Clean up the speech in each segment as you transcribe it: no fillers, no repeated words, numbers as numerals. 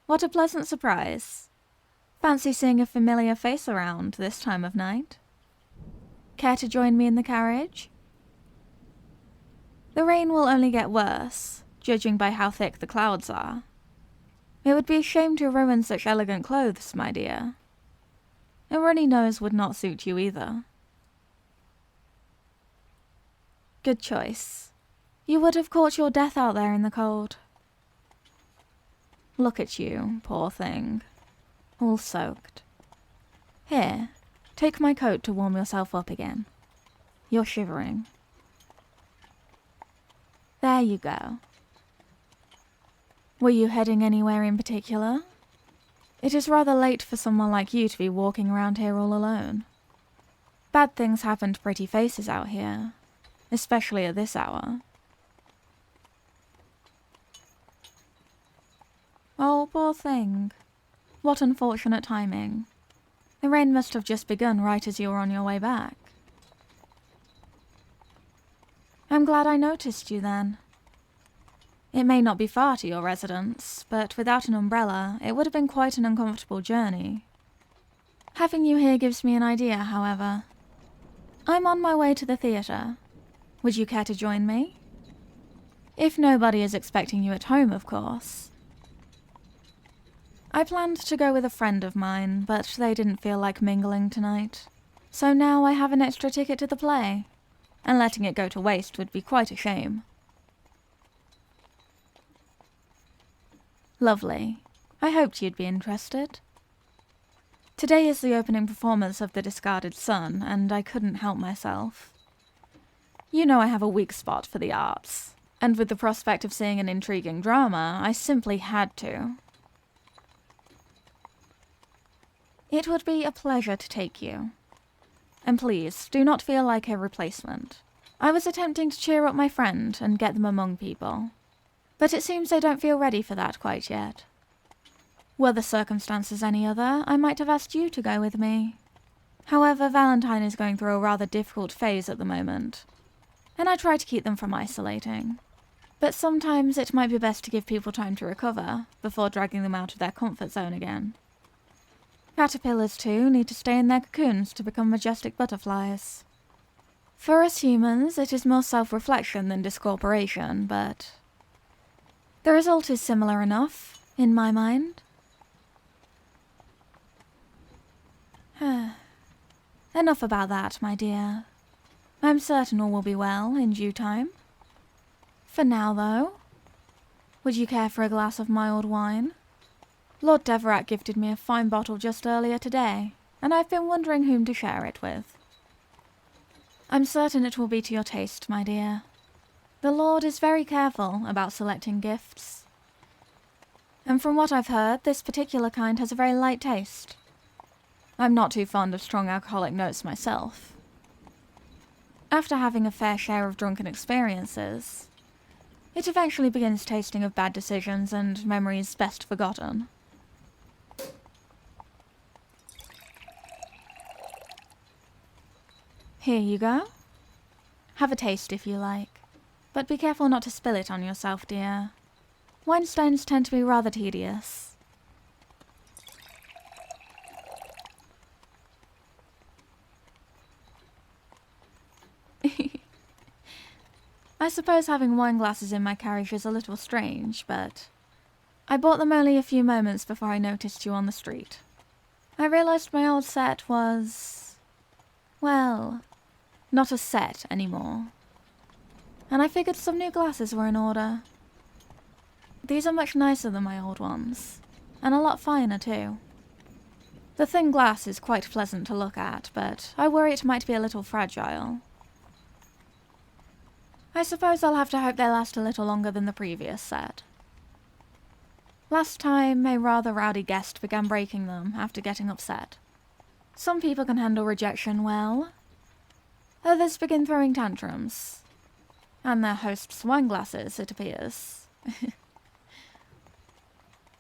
What a pleasant surprise. Fancy seeing a familiar face around this time of night. Care to join me in the carriage? The rain will only get worse, judging by how thick the clouds are. It would be a shame to ruin such elegant clothes, my dear. A runny nose would not suit you either. Good choice. You would have caught your death out there in the cold. Look at you, poor thing. All soaked. Here, take my coat to warm yourself up again. You're shivering. There you go. Were you heading anywhere in particular? It is rather late for someone like you to be walking around here all alone. Bad things happen to pretty faces out here, especially at this hour. Oh, poor thing. What unfortunate timing. The rain must have just begun right as you were on your way back. I'm glad I noticed you then. It may not be far to your residence, but without an umbrella, it would have been quite an uncomfortable journey. Having you here gives me an idea, however. I'm on my way to the theatre. Would you care to join me? If nobody is expecting you at home, of course. I planned to go with a friend of mine, but they didn't feel like mingling tonight. So now I have an extra ticket to the play, and letting it go to waste would be quite a shame. Lovely. I hoped you'd be interested. Today is the opening performance of The Discarded Son, and I couldn't help myself. You know I have a weak spot for the arts, and with the prospect of seeing an intriguing drama, I simply had to. It would be a pleasure to take you. And please, do not feel like a replacement. I was attempting to cheer up my friend and get them among people. But it seems they don't feel ready for that quite yet. Were the circumstances any other, I might have asked you to go with me. However, Valentine is going through a rather difficult phase at the moment, and I try to keep them from isolating. But sometimes it might be best to give people time to recover, before dragging them out of their comfort zone again. Caterpillars, too, need to stay in their cocoons to become majestic butterflies. For us humans, it is more self-reflection than discorporation, but the result is similar enough, in my mind. Enough about that, my dear. I'm certain all will be well in due time. For now, though, would you care for a glass of my old wine? Lord Deverett gifted me a fine bottle just earlier today, and I've been wondering whom to share it with. I'm certain it will be to your taste, my dear. The Lord is very careful about selecting gifts. And from what I've heard, this particular kind has a very light taste. I'm not too fond of strong alcoholic notes myself. After having a fair share of drunken experiences, it eventually begins tasting of bad decisions and memories best forgotten. Here you go. Have a taste if you like. But be careful not to spill it on yourself, dear. Wine stones tend to be rather tedious. I suppose having wine glasses in my carriage is a little strange, but I bought them only a few moments before I noticed you on the street. I realized my old set was, well, not a set anymore. And I figured some new glasses were in order. These are much nicer than my old ones, and a lot finer too. The thin glass is quite pleasant to look at, but I worry it might be a little fragile. I suppose I'll have to hope they last a little longer than the previous set. Last time, a rather rowdy guest began breaking them after getting upset. Some people can handle rejection well. Others begin throwing tantrums. And their host's wine glasses, it appears.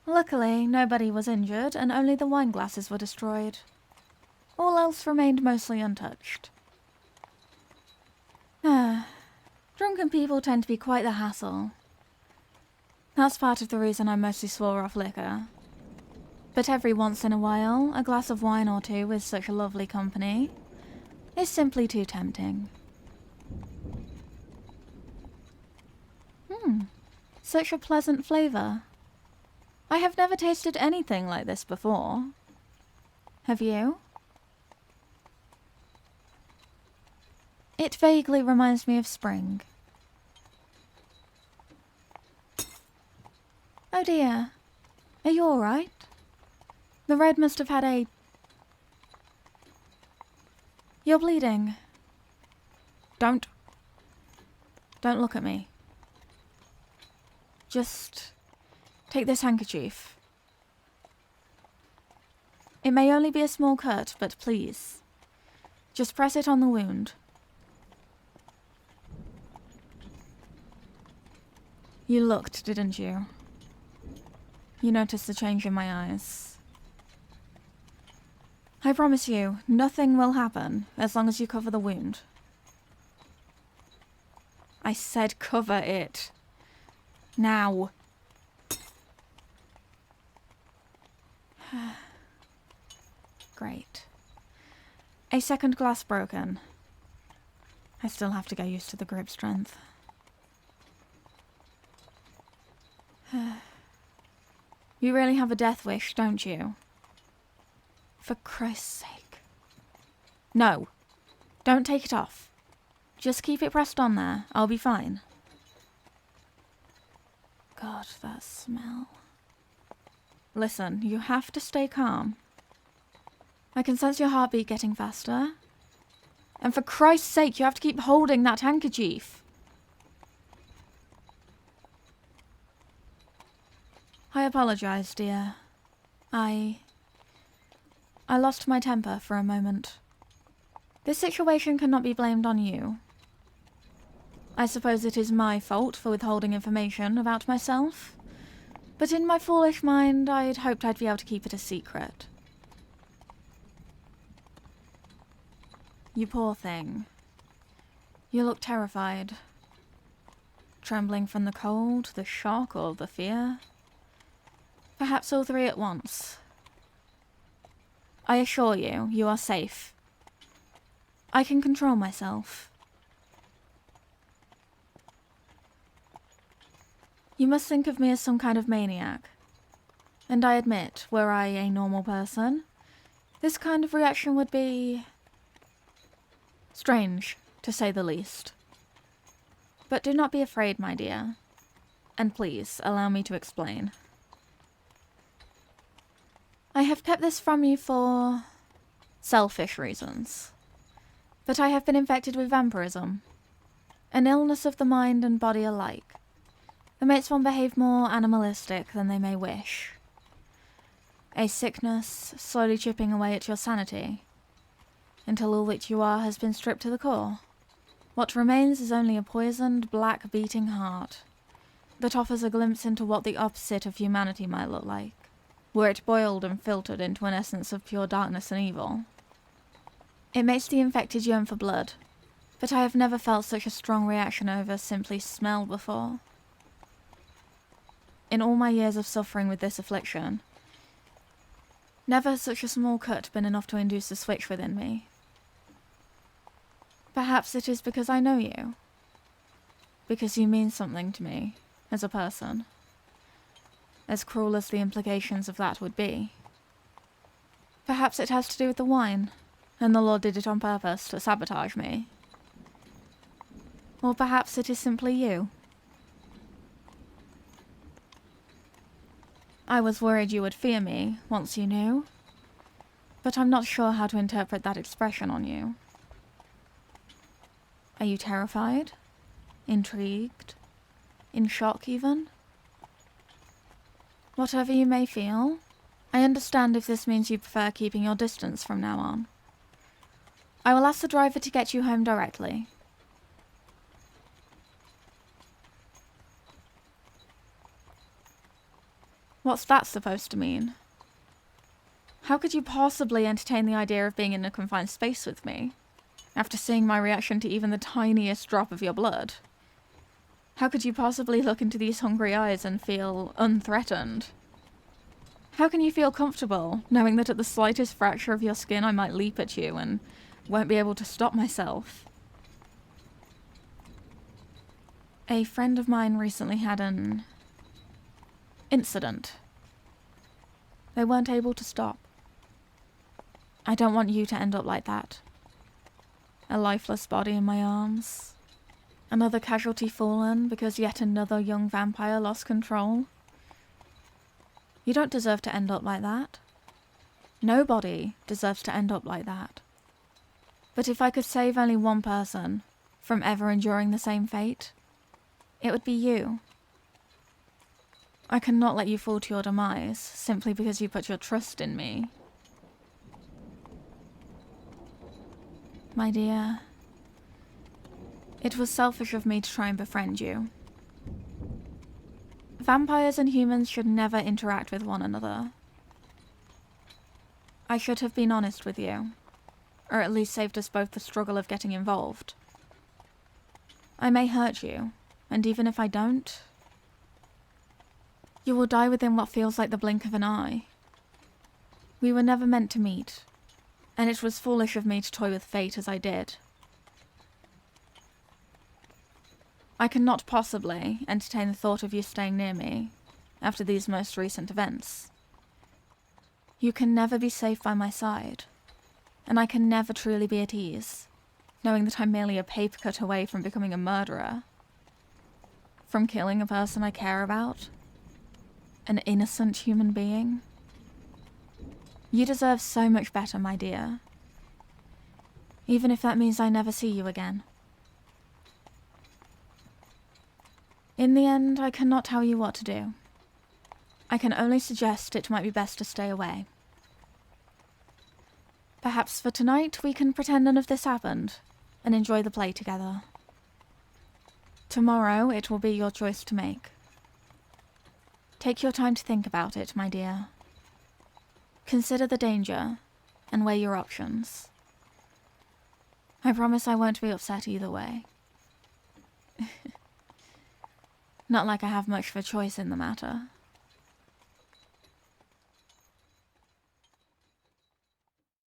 Luckily, nobody was injured, and only the wine glasses were destroyed. All else remained mostly untouched. Drunken people tend to be quite the hassle. That's part of the reason I mostly swore off liquor. But every once in a while, a glass of wine or two with such a lovely company is simply too tempting. Such a pleasant flavour. I have never tasted anything like this before. Have you? It vaguely reminds me of spring. Oh dear. Are you alright? The red must have had a... You're bleeding. Don't look at me. Just take this handkerchief. It may only be a small cut, but please, just press it on the wound. You looked, didn't you? You noticed the change in my eyes. I promise you, nothing will happen as long as you cover the wound. I said cover it. Now. Great. A second glass broken. I still have to get used to the grip strength. You really have a death wish, don't you? For Christ's sake. No. Don't take it off. Just keep it pressed on there. I'll be fine. God, that smell. Listen, you have to stay calm. I can sense your heartbeat getting faster. And for Christ's sake, you have to keep holding that handkerchief. I apologize, dear. I lost my temper for a moment. This situation cannot be blamed on you. I suppose it is my fault for withholding information about myself, but in my foolish mind, I'd hoped I'd be able to keep it a secret. You poor thing. You look terrified. Trembling from the cold, the shock, or the fear. Perhaps all three at once. I assure you, you are safe. I can control myself. You must think of me as some kind of maniac. And I admit, were I a normal person, this kind of reaction would be... strange, to say the least. But do not be afraid, my dear. And please, allow me to explain. I have kept this from you for... selfish reasons. But I have been infected with vampirism. An illness of the mind and body alike. That makes one behave more animalistic than they may wish. A sickness slowly chipping away at your sanity, until all that you are has been stripped to the core. What remains is only a poisoned, black beating heart, that offers a glimpse into what the opposite of humanity might look like, were it boiled and filtered into an essence of pure darkness and evil. It makes the infected yearn for blood, but I have never felt such a strong reaction over simply smell before. In all my years of suffering with this affliction, never has such a small cut been enough to induce a switch within me. Perhaps it is because I know you. Because you mean something to me, as a person. As cruel as the implications of that would be. Perhaps it has to do with the wine, and the Lord did it on purpose to sabotage me. Or perhaps it is simply you. I was worried you would fear me, once you knew. But I'm not sure how to interpret that expression on you. Are you terrified? Intrigued? In shock, even? Whatever you may feel, I understand if this means you prefer keeping your distance from now on. I will ask the driver to get you home directly. What's that supposed to mean? How could you possibly entertain the idea of being in a confined space with me, after seeing my reaction to even the tiniest drop of your blood? How could you possibly look into these hungry eyes and feel unthreatened? How can you feel comfortable knowing that at the slightest fracture of your skin I might leap at you and won't be able to stop myself? A friend of mine recently had an incident. They weren't able to stop. I don't want you to end up like that. A lifeless body in my arms. Another casualty fallen because yet another young vampire lost control. You don't deserve to end up like that. Nobody deserves to end up like that. But if I could save only one person from ever enduring the same fate, it would be you. I cannot let you fall to your demise simply because you put your trust in me. My dear, it was selfish of me to try and befriend you. Vampires and humans should never interact with one another. I should have been honest with you, or at least saved us both the struggle of getting involved. I may hurt you, and even if I don't, you will die within what feels like the blink of an eye. We were never meant to meet, and it was foolish of me to toy with fate as I did. I cannot possibly entertain the thought of you staying near me after these most recent events. You can never be safe by my side, and I can never truly be at ease, knowing that I'm merely a paper cut away from becoming a murderer. From killing a person I care about, an innocent human being. You deserve so much better, my dear. Even if that means I never see you again. In the end, I cannot tell you what to do. I can only suggest it might be best to stay away. Perhaps for tonight we can pretend none of this happened and enjoy the play together. Tomorrow it will be your choice to make. Take your time to think about it, my dear. Consider the danger and weigh your options. I promise I won't be upset either way. Not like I have much of a choice in the matter.